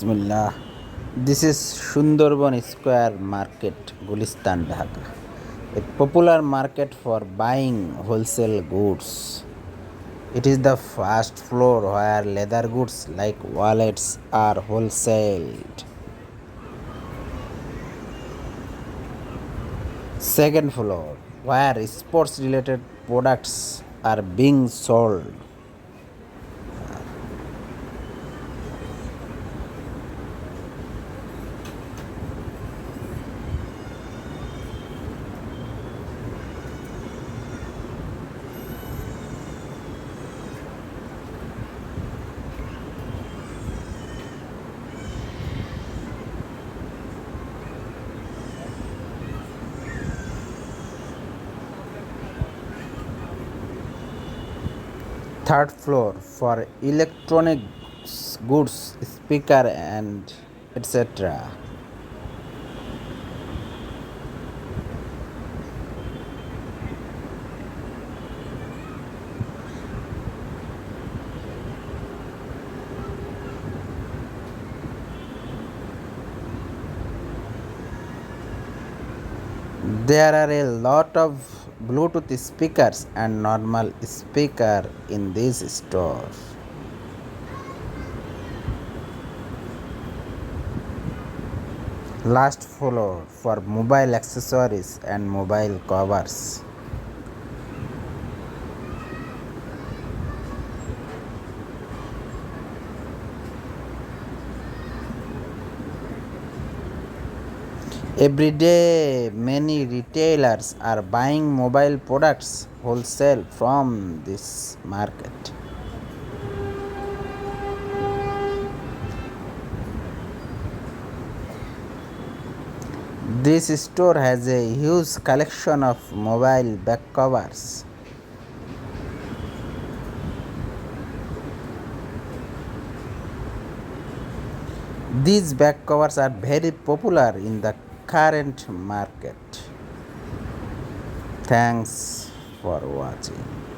Bismillah. This is Sundarban Square Market, Gulistan, Dhaka. A popular market for buying wholesale goods. It is the first floor where leather goods like wallets are wholesaled. Second floor where sports related products are being sold. Third floor for electronic goods, speaker and etc. There are a lot of Bluetooth speakers and normal speaker in this store. Last floor for mobile accessories and mobile covers. Every day, many retailers are buying mobile products wholesale from this market. This store has a huge collection of mobile back covers. These back covers are very popular in the current market. Thanks for watching.